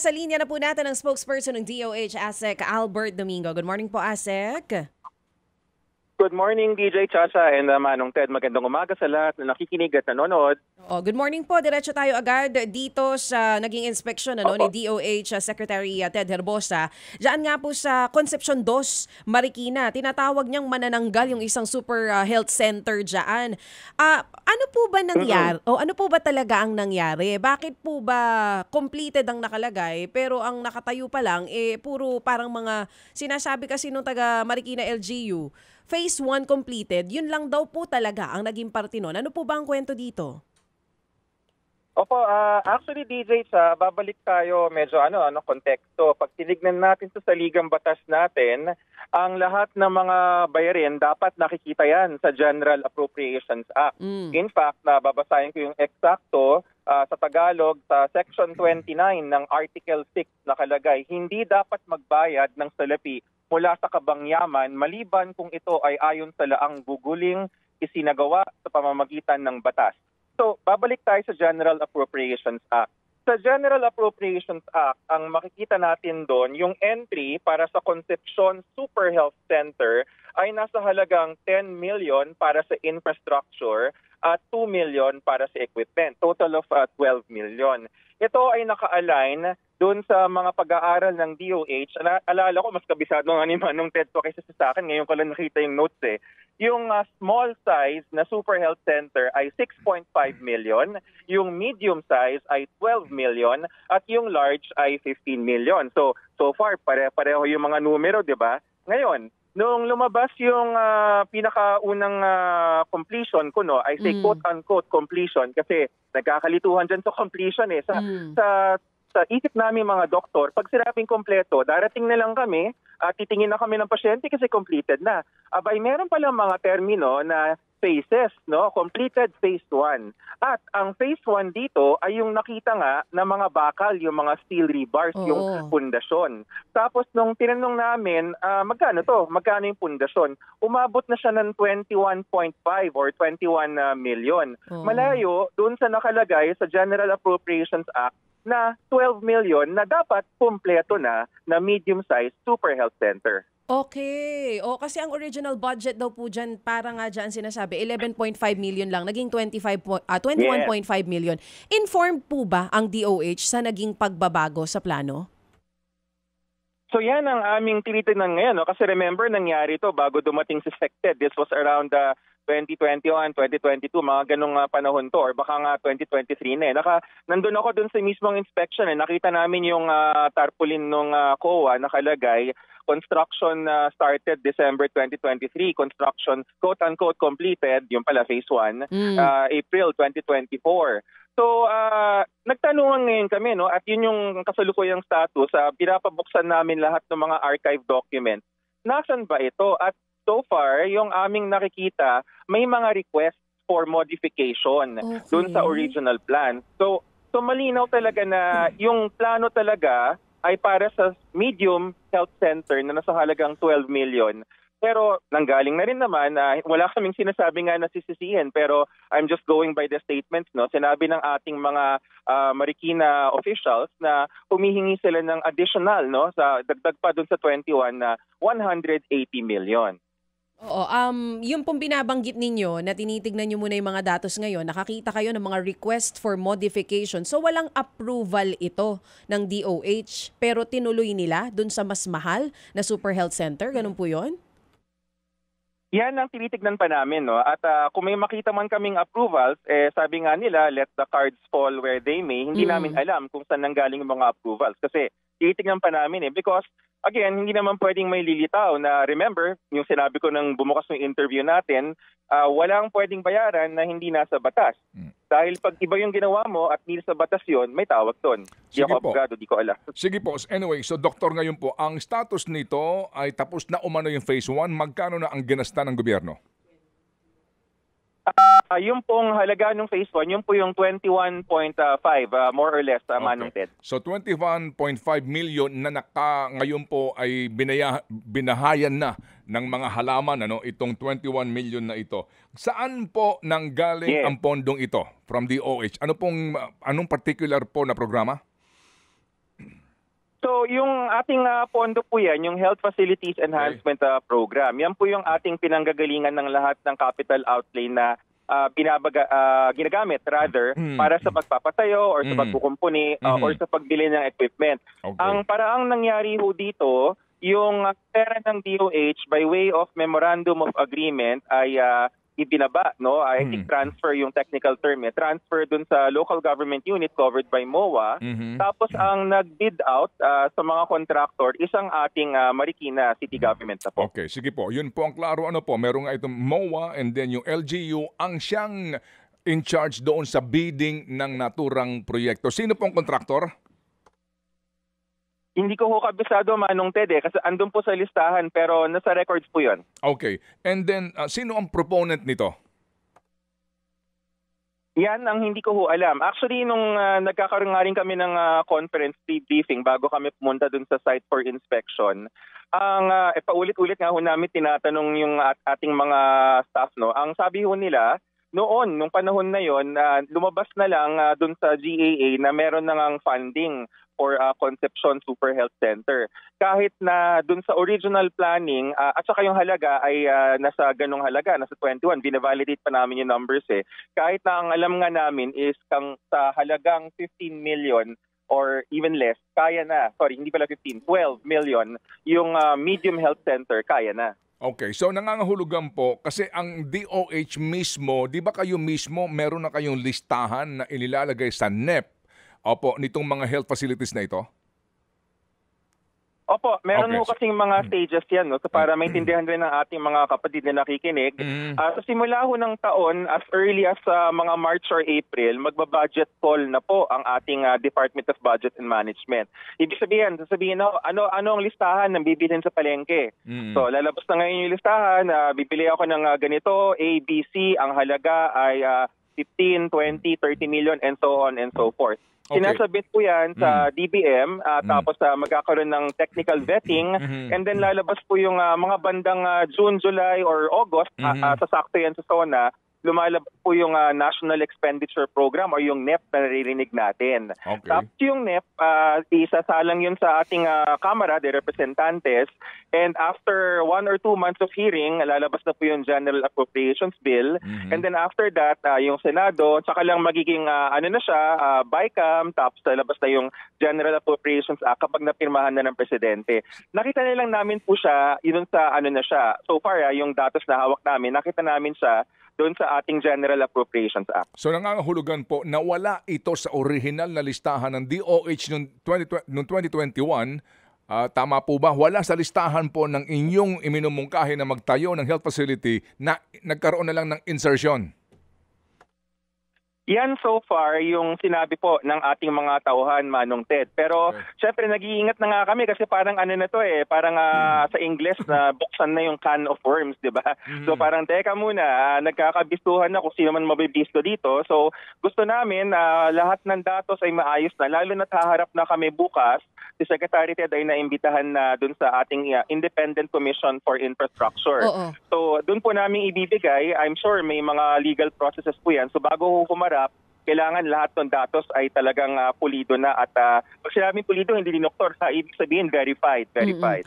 Sa linya na po natin ang spokesperson ng DOH, ASEC Albert Domingo. Good morning po, ASEC. Good morning, DJ Chacha and Manong Ted. Magandang umaga sa lahat na nakikinig at nanonood. Good morning po. Diretso tayo agad dito sa naging inspeksyon ni DOH Secretary Ted Herbosa. Diyan nga po sa Concepcion 2, Marikina. Tinatawag niyang manananggal yung isang super health center diyan. Ano po ba nangyari? O ano po ba talaga ang nangyari? Bakit po ba completed ang nakalagay pero ang nakatayo pa lang puro parang mga sinasabi kasi nung taga Marikina LGU, Phase 1 completed, yun lang daw po talaga ang naging parte nun. Ano po ba ang kwento dito? Opo, actually DJ, babalik tayo medyo konteksto. Pag tinignan natin sa saligang batas natin, ang lahat ng mga bayarin dapat nakikita yan sa General Appropriations Act. In fact, babasahin ko yung eksakto sa Tagalog, sa Section 29 ng Article 6 nakalagay, hindi dapat magbayad ng salapi mula sa kabangyaman maliban kung ito ay ayon sa laang guguling isinagawa sa pamamagitan ng batas. So, babalik tayo sa General Appropriations Act. Sa General Appropriations Act, ang makikita natin doon, yung entry para sa Concepcion Super Health Center ay nasa halagang 10 million para sa infrastructure at 2 million para sa equipment. Total of 12 million. Ito ay naka-align doon sa mga pag-aaral ng DOH. Alala ko, mas kabisado nga ni Manong Ted to kaysa sa akin. Ngayon ko lang nakita yung notes Yung small size na Super Health Center ay 6.5 million, yung medium size ay 12 million, at yung large ay 15 million. So far, pareho yung mga numero, di ba? Ngayon, nung lumabas yung pinakaunang completion ko, I say quote-unquote completion kasi nagkakalituhan dyan sa completion sa isip namin mga doktor, pag sinabing kompleto, darating na lang kami at titingin na kami ng pasyente kasi completed na. Abay, meron palang mga termino na phases, completed phase 1. At ang phase 1 dito ay yung nakita nga na mga bakal, yung mga steel rebars, yung pundasyon. Tapos nung tinanong namin, magkano yung pundasyon? Umabot na siya ng 21.5 or 21 million. Malayo doon sa nakalagay sa General Appropriations Act na 12 million na dapat kumpleto na medium-sized super health center. Okay. Kasi ang original budget daw po dyan, para nga dyan sinasabi, 11.5 million lang, naging 21.5 million. Informed po ba ang DOH sa naging pagbabago sa plano? So yan ang aming tinitingnan ngayon. Kasi remember, nangyari ito bago dumating si SecTed. This was around 2021, 2022, mga ganong panahon to, or baka nga 2023 na nandun ako dun sa mismong inspection nakita namin yung tarpaulin ng COA nakalagay, construction started December 2023, construction quote-unquote completed, yung pala phase 1, April 2024. So, nagtanungan ngayon kami, at yun yung kasalukuyang status, pinapabuksan namin lahat ng mga archive documents. Nasaan ba ito? At so far, yung aming nakikita, may mga requests for modification dun sa original plan. So malinaw talaga na yung plano talaga ay para sa medium health center na nasa halagang 12 million. Pero nanggaling na rin naman, wala kaming sinasabi nga na sisisihin, pero I'm just going by the statements. Sinabi ng ating mga Marikina officials na humihingi sila ng additional, sa dagdag pa dun sa 21 na 180 million. Yung pong binabanggit ninyo na tinitignan nyo muna yung mga datos ngayon, nakakita kayo ng mga request for modification. So walang approval ito ng DOH, pero tinuloy nila dun sa mas mahal na Super Health Center, ganun po yun? Yan ang tinitignan pa namin. At kung may makita man kaming approvals, sabi nga nila, let the cards fall where they may. Hindi namin alam kung saan nanggaling yung mga approvals. Kasi tinitignan pa namin because again, hindi naman pwedeng may lilitaw na remember, yung sinabi ko nang bumukas ng interview natin, walang pwedeng bayaran na hindi nasa batas. Dahil pag iba yung ginawa mo at hindi sa batas yun, may tawag doon. Di ako abogado, di ko alam. Sige po. Anyway, so doktor, ngayon po, ang status nito ay tapos na umano yung phase 1. Magkano na ang ginasta ng gobyerno? Yung pong halaga ng phase 1, yung po yung 21.5, more or less, Manong Ted. So 21.5 million na ngayon po ay binahayan na ng mga halaman, itong 21 million na ito. Saan po nanggaling ang pondong ito from DOH? Anong particular po na programa? So yung ating pondo po yan, yung Health Facilities Enhancement Program, yan po yung ating pinanggagalingan ng lahat ng capital outlay na ginagamit rather para sa pagpapatayo or sa pagkukumpuni or sa pagbili ng equipment. Okay. Ang paraang nangyari ho dito, yung pera ng DOH by way of Memorandum of Agreement ay ibinaba, no? I think transfer yung technical term, transfer dun sa local government unit covered by MOA. Tapos ang nag-bid out sa mga contractor, isang ating Marikina City Government na po. Okay, sige po. Yun po ang klaro. Ano po, meron nga itong MOA and then yung LGU ang siyang in charge doon sa bidding ng naturang proyekto. Sino pong kontraktor? Hindi ko ho kabisado, Manong Ted, kasi andun po sa listahan pero nasa records po yun. Okay. And then, sino ang proponent nito? Yan ang hindi ko ho alam. Actually, nung nagkakaroon nga rin kami ng conference briefing bago kami pumunta dun sa site for inspection, ang paulit-ulit nga ho namin tinatanong yung ating mga staff, no? Ang sabi ho nila, noon, nung panahon na yon, lumabas na lang dun sa GAA na meron na ngang funding for Concepcion Super Health Center. Kahit na dun sa original planning, at saka yung halaga ay nasa ganong halaga, nasa 21, binavalidate pa namin yung numbers eh. Kahit na ang alam nga namin is sa halagang 15 million or even less, kaya na, sorry, hindi pala 15, 12 million, yung medium health center, kaya na. Okay, so nangangahulugan po kasi ang DOH mismo, di ba kayo mismo meron na kayong listahan na inilalagay sa NEP nitong mga health facilities na ito? Opo, meron Okay. mo kasing mga stages yan, no? So para maintindihan rin ng ating mga kapatid na nakikinig. Sa simula ho ng taon, as early as mga March or April, magbabudget call na po ang ating Department of Budget and Management. Ibig sasabihin ano ang listahan ng bibilhin sa palengke. So lalabas na ngayon yung listahan, bibili ako ng ganito, A, B, C, ang halaga ay 15, 20, 30 million and so on and so forth. Okay. Sinasabit po yan sa DBM, tapos magkakaroon ng technical vetting, and then lalabas po yung mga bandang June, July, or August, sasakto yan sa SONA, lumalabas po yung National Expenditure Program or yung NEP na naririnig natin. Okay. Tapos yung NEP, isasalang yun sa ating Kamara de Representantes, and after 1 or 2 months of hearing, lalabas na po yung General Appropriations Bill, and then after that, yung Senado, tsaka lang magiging BICAM, tapos lalabas na yung General Appropriations Act kapag napirmahan na ng Presidente. Nakita nilang namin po siya, yun sa na siya. So far, yung datos na hawak namin, nakita namin siya doon sa ating General Appropriations Act. So nangangahulugan po na wala ito sa original na listahan ng DOH noong 2021. Tama po ba? Wala sa listahan po ng inyong iminumungkahi na magtayo ng health facility na nagkaroon na lang ng insertion? Yan so far yung sinabi po ng ating mga tauhan, Manong Ted. Pero syempre nag-iingat na nga kami kasi parang na to parang sa English na buksan na yung can of worms, di ba? So parang teka muna, nagkakabistuhan na kung sino man mabibisto dito. So gusto namin lahat ng datos ay maayos na, lalo na't haharap na kami bukas. Si Secretary Ted ay naimbitahan na dun sa ating Independent Commission for Infrastructure. So dun po namin ibibigay, I'm sure may mga legal processes po yan. So bago humarap, kailangan lahat ng datos ay talagang pulido na at pag sinabing pulido, hindi dinoktor, ibig sabihin verified.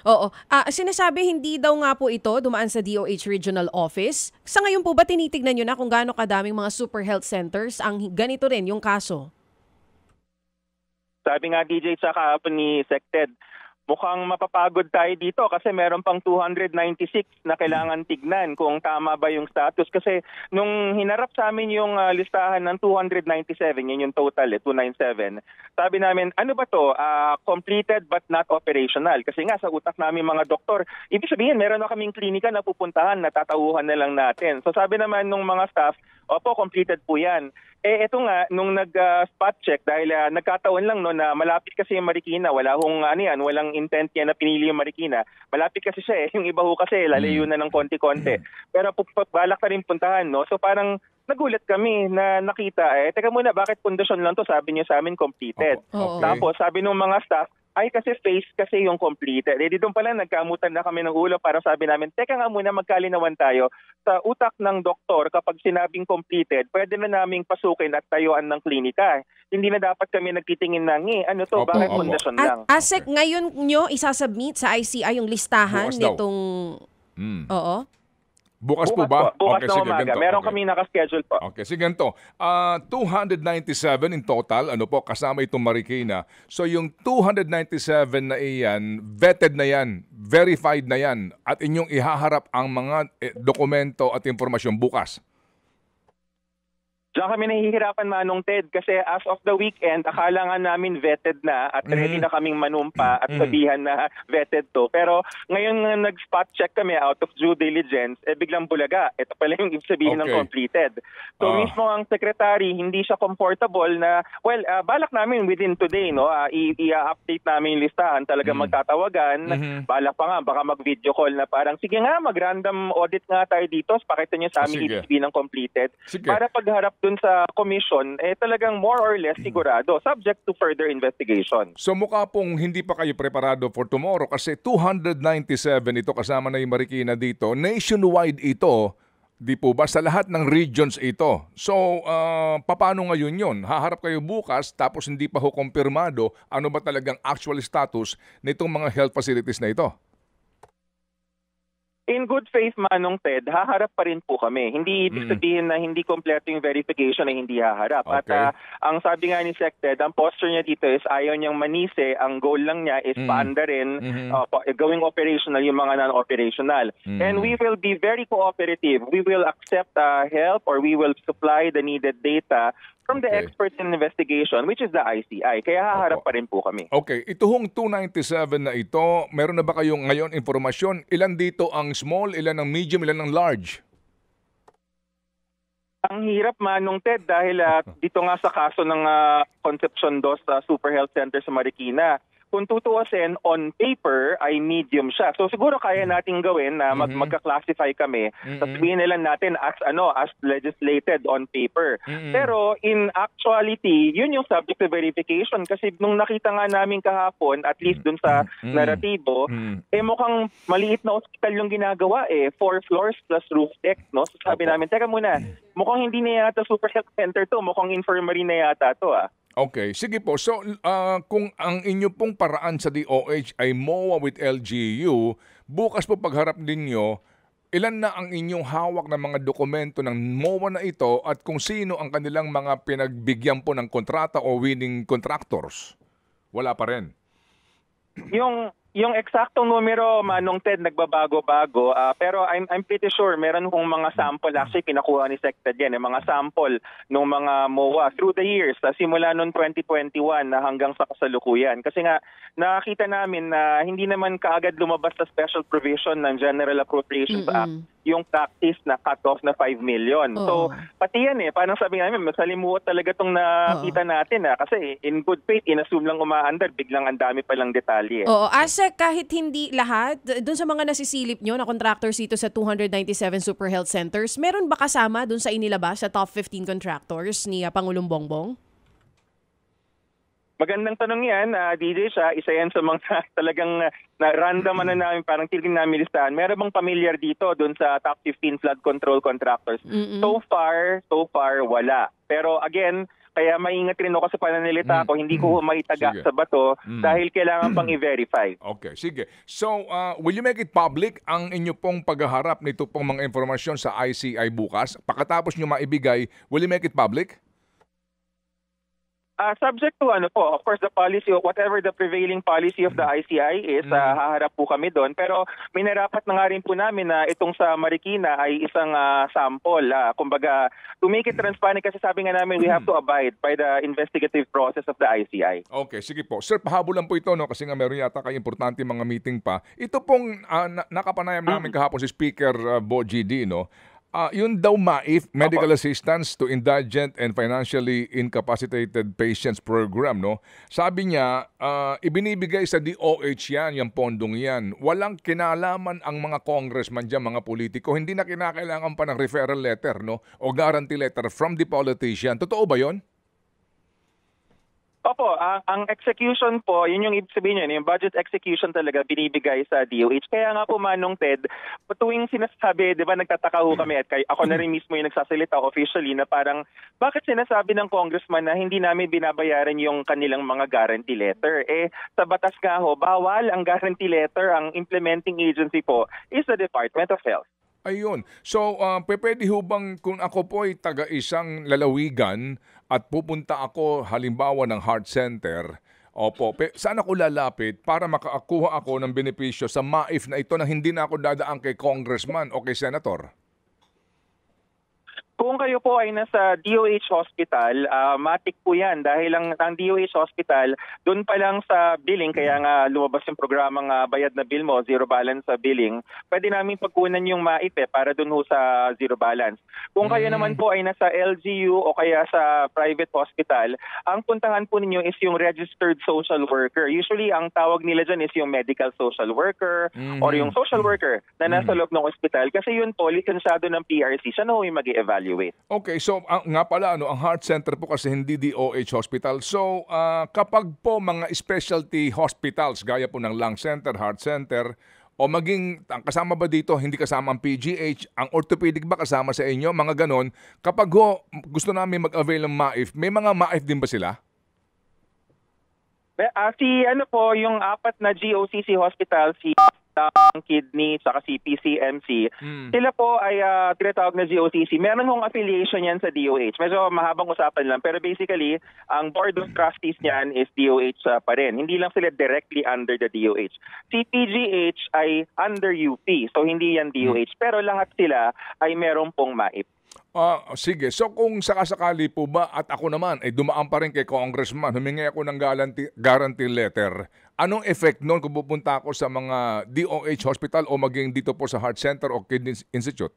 Oo. Sinasabi hindi daw nga po ito dumaan sa DOH Regional Office. Sa ngayon po ba tinitignan nyo na kung gaano kadaming mga super health centers ang ganito rin yung kaso? Sabi nga DJ sa kahapon ni Sected, mukhang mapapagod tayo dito kasi meron pang 296 na kailangan tignan kung tama ba yung status. Kasi nung hinarap sa amin yung listahan ng 297, yun yung total, 297, sabi namin, ano ba to? Completed but not operational. Kasi nga sa utak namin mga doktor, ibig sabihin meron na kaming klinika na pupuntahan, natatauhan na lang natin. So sabi naman nung mga staff, opo, completed po yan. Ito nga, nung nag-spot check, dahil nagkataon lang na malapit kasi yung Marikina, walang intent yan na pinili yung Marikina. Malapit kasi siya yung iba ho kasi, lalayo na ng konti-konti. Pero balak na rin puntahan, no? So parang nagulat kami na nakita, teka muna, bakit pundasyon lang to? Sabi niya sa amin, completed. Okay. Tapos sabi ng mga staff, ay kasi face kasi yung completed. Eh, di doon pala nagkamutan na kami ng ulo para sabi namin, teka nga muna, magkalinawan tayo. Sa utak ng doktor, kapag sinabing completed, pwede na naming pasukin at tayuan ng klinika. Hindi na dapat kami nagtitingin ng, ano to, Opo, bakit opo. pundasyon lang? ASEC, ngayon nyo isasubmit sa ICI yung listahan Bukas daw. nitong... Oo. Bukas po ba? Bukas Okay, na sige, umaga. ganito. Meron Okay. kami nakaschedule po. Okay, sige ganito. 297 in total, kasama itong Marikina. So yung 297 na iyan, vetted na yan, verified na yan, at inyong ihaharap ang mga dokumento at informasyon bukas. Diyan kami nahihirapan, Manong Ted, kasi as of the weekend, akala nga namin vetted na at ready na kaming manumpa at sabihan na vetted to. Pero ngayon nga nag-spot check kami out of due diligence, biglang bulaga. Ito pala yung ibig sabihin ng Okay. completed. So mismo ang secretary, hindi siya comfortable na, balak namin within today, no, i-update namin yung listahan, talaga magtatawagan. Balak pa nga, baka mag-video call na parang, sige nga, mag-random audit nga tayo dito, pakita nyo sa amin Sige. ibig sabihin ng completed. Sige. Para pagharap dun sa commission, talagang more or less sigurado, subject to further investigation. So mukha pong hindi pa kayo preparado for tomorrow kasi 297 ito kasama na yung Marikina dito. Nationwide ito, di po ba? Sa lahat ng regions ito. So, paano ngayon yun? Haharap kayo bukas tapos hindi pa ho kumpirmado ano ba talagang actual status nitong mga health facilities na ito? In good faith, Manong Ted, haharap pa rin po kami. Hindi ibig sabihin na hindi kompleto yung verification na hindi haharap. Okay. At ang sabi nga ni Sec Ted, ang posture niya dito is ayaw niyang manise. Ang goal lang niya is paanda rin, gawing operational yung mga non-operational. And we will be very cooperative. We will accept help or we will supply the needed data from the Okay. experts in investigation, which is the ICI. Kaya haharap Opo. pa rin po kami. Okay, ito hong 297 na ito, meron na ba kayong ngayon informasyon? Ilan dito ang small, ilan ang medium, ilan ang large? Ang hirap, Manong Ted, dahil dito nga sa kaso ng Concepcion 2 sa Super Health Center sa Marikina, kung tutuusin, on paper ay medium siya. So siguro kaya nating gawin na magka-classify kami. Sabihin nila natin as legislated on paper. Pero in actuality, yun yung subject to verification kasi nung nakita nga namin kahapon, at least dun sa naratibo, mukhang maliit na hospital yung ginagawa 4 floors plus roof deck, no? So sabi namin, teka muna, mukhang hindi na yata Super Health Center to, mukhang infirmary na yata to Okay, sige po. So, kung ang inyo pong paraan sa DOH ay MOA with LGU, bukas po pagharap ninyo, ilan na ang inyong hawak na mga dokumento ng MOA na ito at kung sino ang kanilang mga pinagbigyan po ng kontrata o winning contractors? Wala pa rin. Yung eksaktong numero, Manong Ted, nagbabago-bago. Pero I'm pretty sure meron kong mga sample. Actually, pinakuha ni Sec Ted yan. Mga sample ng mga MOA through the years. Simula noong 2021 na hanggang sa kasalukuyan. Kasi nga, nakakita namin na hindi naman kaagad lumabas sa special provision ng General Appropriations Act yung practice na cut-off na 5 million. So, pati yan parang sabi namin, masalimuot talaga itong nakita natin. Kasi in good faith, inassume lang umaandar, biglang ang dami palang detalye. Oo, ASEC, kahit hindi lahat, dun sa mga nasisilip nyo na contractors dito sa 297 Super Health Centers, meron ba kasama dun sa inilabas sa top 15 contractors ni Pangulong Bongbong? Magandang tanong yan, DJ siya. Isa yan sa mga talagang random na namin, parang tignan namin listahan. Meron bang familiar dito dun sa top 15 flood control contractors? So far, wala. Pero again, kaya maingat rin ako sa pananalita ko, hindi ko maitaga Sige. sa bato dahil kailangan pang i-verify. Okay, sige. So, will you make it public ang inyo pong paghaharap nito pong mga informasyon sa ICI bukas? Pagkatapos nyo maibigay, will you make it public? Subject to of course, the policy, whatever the prevailing policy of the ICI is, haharap po kami doon. Pero minarapat na nga rin po namin na itong sa Marikina ay isang sample. Kumbaga, to make it transparent, kasi sabi nga namin, we have to abide by the investigative process of the ICI. Okay, sige po. Sir, pahabol lang po ito, no? Kasi nga meron yata kayo importante mga meeting pa. Ito pong nakapanayam namin kahapon si Speaker Bo GD, no? Yun daw MAIF, Medical Assistance to Indigent and Financially Incapacitated Patients Program, no? Sabi niya, ibinibigay sa DOH yan, yung pondong yan. Walang kinalaman ang mga congressman dyan, mga politiko. Hindi na kinakailangan pa ng referral letter, no? O guarantee letter from the politician. Totoo ba yon? Opo, ang execution po, yun yung ibig sabihin yun, yung budget execution talaga binibigay sa DOH. Kaya nga po Manong Ted, tuwing sinasabi, di ba nagtataka ho kami at ako na rin mismo yung nagsasalita officially na parang bakit sinasabi ng congressman na hindi namin binabayaran yung kanilang mga guarantee letter? Sa batas nga ho, bawal ang guarantee letter, ang implementing agency po is the Department of Health. Ayun. So, pwede ho bang kung ako po ay taga isang lalawigan at pupunta ako halimbawa ng heart center, saan ako lalapit para makakuha ako ng benepisyo sa MAIF na ito na hindi na ako dadaan kay congressman o kay senator? Kung kayo po ay nasa DOH Hospital, matik po yan dahil ang DOH Hospital, doon pa lang sa billing, kaya nga lumabas yung programang bayad na bill mo, zero balance sa billing, pwede namin pagkunan yung MAIF para doon ho sa zero balance. Kung kayo naman po ay nasa LGU o kaya sa private hospital, ang puntahan po ninyo is yung registered social worker. Usually, ang tawag nila dyan is yung medical social worker or yung social worker na nasa loob ng hospital kasi yun po, lisensyado ng PRC, siya na ho yung mag-i-evaluate. Okay, so nga pala ang heart center po kasi hindi DOH hospital. So kapag po mga specialty hospitals gaya po ng lung center, heart center o maging ang kasama ba dito hindi kasama ang PGH, ang orthopedic ba kasama sa inyo, mga ganon, kapag gusto namin mag-avail ng MAIF, may mga MAIF din ba sila? Yung apat na GOCC hospital, kidney, saka si PCMC, sila po ay tinatawag na GOCC. Meron hong affiliation yan sa DOH. Medyo mahabang usapan lang. Pero basically, ang board of trustees niyan is DOH pa rin. Hindi lang sila directly under the DOH. Si PGH ay under UP. So hindi yan DOH. Pero lahat sila ay meron pong MAIP. Sige. So kung sakasakali po ba at ako naman ay dumaan pa rin kay congressman, humingi ako ng guarantee letter, anong effect noon kung pupunta ako sa mga DOH hospital o maging dito po sa Heart Center o Kidney Institute?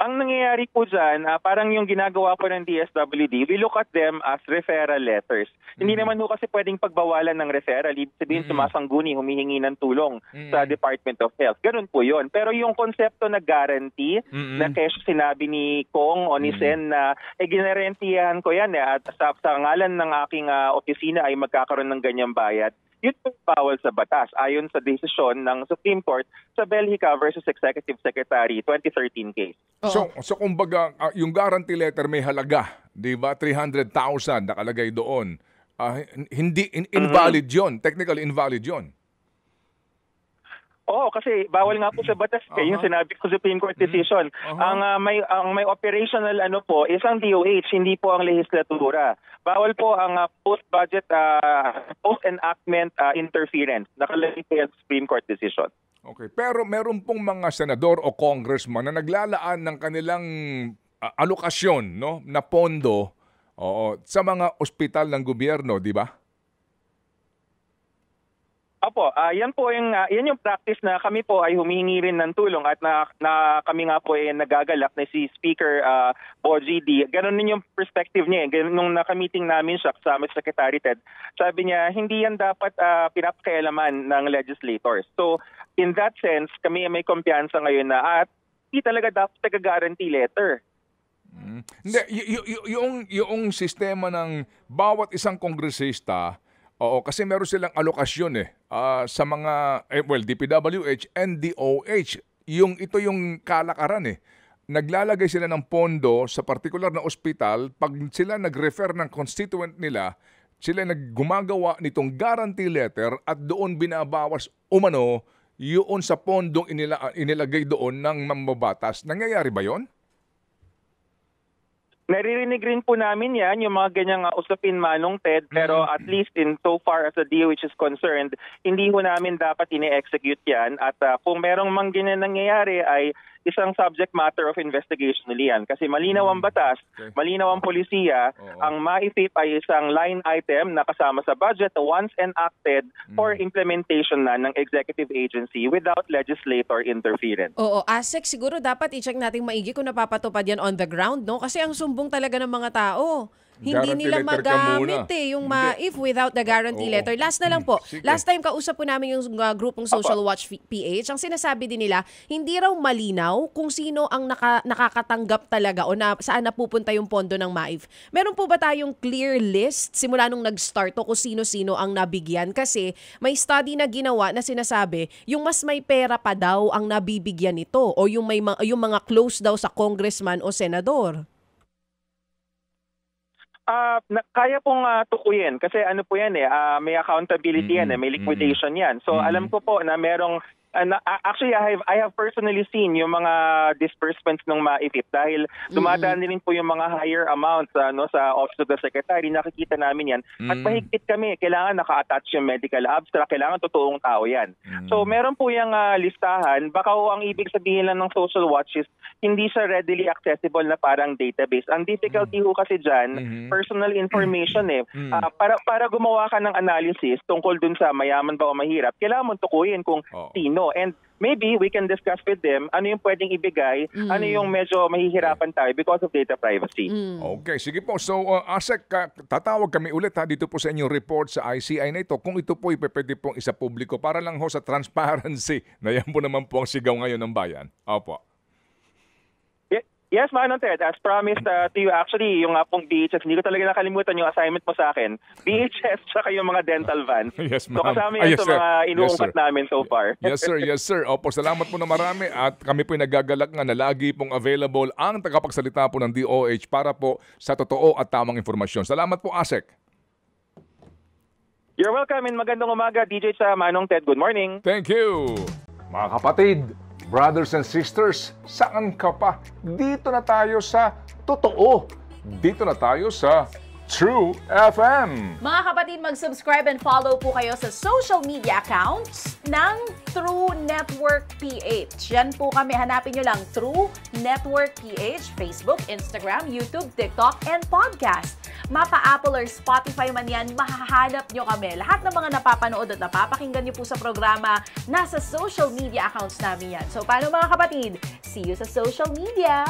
Ang nangyayari po dyan, parang yung ginagawa po ng DSWD, we look at them as referral letters. Hindi naman ho kasi pwedeng pagbawalan ng referral. Ibig sabihin, sumasangguni, humihingi ng tulong sa Department of Health. Ganun po yun. Pero yung konsepto na guarantee, na kesyo sinabi ni Kong o ni Sen na ginarantiyahan ko yan at sa ngalan ng aking opisina ay magkakaroon ng ganyang bayad, yun po bawal sa batas ayon sa desisyon ng Supreme Court sa Belhica versus Executive Secretary 2013 case. So kumbaga yung guarantee letter may halaga, 'di ba? 300,000 nakalagay doon. Hindi invalid 'yon, technically invalid 'yon. Oo, kasi bawal nga po sa batas. Yung sinabi ko sa Supreme Court decision. Ang may operational is ang DOH, hindi po ang lehislatura. Bawal po ang post-budget, post-enactment interference. Nakalagay po yung Supreme Court decision. Okay, pero meron pong mga senador o congressman na naglalaan ng kanilang alokasyon, no, na pondo sa mga ospital ng gobyerno, di ba? Opo, yan po yan yung practice na kami po ay humihingi rin ng tulong at na kami nga po ay nagagalak na si Speaker Boji D. Ganon din yung perspective niya. Nung nakamiting namin siya kasama sa Secretary Ted, sabi niya hindi yan dapat pinapakailaman ng legislators. So in that sense, kami may kumpiyansa ngayon na hindi talaga dapat taga-guarantee letter. Hindi, yung sistema ng bawat isang kongresista, kasi meron silang alokasyon sa mga DPWH and DOH. Ito yung kalakaran Naglalagay sila ng pondo sa particular na ospital. Pag sila nag-refer ng constituent nila, sila naggumagawa nitong guarantee letter at doon binabawas yun sa pondong inilagay doon ng mambabatas. Nangyayari ba yon? Naririnig rin po namin yan, yung mga ganyang usapin Manong Ted, pero at least in so far as the DOH is concerned, hindi ho namin dapat ini-execute yan. At kung merong mang ganyan nangyayari ay isang subject matter of investigation nila yan. Kasi malinaw ang batas, malinaw ang polisiya, ang MAIF ay isang line item na kasama sa budget once enacted for implementation na ng executive agency without legislator interference. Oo, ASEC, siguro dapat i-check natin maigi kung napapatupad yan on the ground, no? Kasi ang sumbong talaga ng mga tao, hindi Guarantee nila letter ka magamit muna. yung Hindi. MAIF without the guarantee Oo. letter. Last na lang po. Sige. Last time kausap po namin yung grupong Social Watch PH. Ang sinasabi din nila, hindi raw malinaw kung sino ang nakakatanggap talaga o saan napupunta yung pondo ng MAIF. Meron po ba tayong clear list simula nung nag-start to kung sino-sino ang nabigyan? Kasi may study na ginawa na sinasabi, yung mas may pera pa daw ang nabibigyan nito o yung mga close daw sa congressman o senador. Kaya pong tukuyin kasi ano po yan may accountability yan may liquidation yan. So alam ko po na merong actually I have personally seen yung mga disbursements ng MAIF dahil dumadaan rin po yung mga higher amounts sa Office of the Secretary. Nakikita namin yan. At mahigpit kami. Kailangan naka-attach yung medical abstract. Kailangan totoong tao yan. So meron po yung listahan. Baka ang ibig sabihin lang ng Social Watch is hindi siya readily accessible na parang database. Ang difficulty ho kasi dyan, personal information para gumawa ka ng analysis tungkol dun sa mayaman ba o mahirap, kailangan mo tukuyin kung sino. And maybe we can discuss with them ano yung pwedeng ibigay, ano yung medyo mahihirapan tayo because of data privacy. Okay, sige po. So, ASEC, tatawag kami ulit dito po sa inyong report sa ICI na ito. Kung ito po pwede pong isa publiko para lang ho sa transparency na yan po naman po ang sigaw ngayon ng bayan. Opo. Yes, Manong Ted. As promised to you, actually, yung pong BHS, hindi ko talaga nakalimutan yung assignment mo sa akin. BHS, tsaka yung mga dental vans. Yes, ma'am. So kasama yan sa mga inuungkat namin so far. Yes, sir. Yes, sir. Opo, salamat po na marami at kami po nagagalak nga na lagi pong available ang tagapagsalita po ng DOH para po sa totoo at tamang informasyon. Salamat po, ASEC. You're welcome and magandang umaga, DJ sa Manong Ted. Good morning. Thank you. Mga kapatid, brothers and sisters, saan ka pa? Dito na tayo sa totoo. Dito na tayo sa True FM. Mga kapatid, mag-subscribe and follow po kayo sa social media accounts ng True Network PH. Yan po kami. Hanapin nyo lang True Network PH, Facebook, Instagram, YouTube, TikTok, and podcast. Mapa Apple or Spotify man yan, mahahanap nyo kami. Lahat ng mga napapanood at napapakinggan nyo po sa programa, nasa social media accounts namin yan. So, paano mga kapatid? See you sa social media!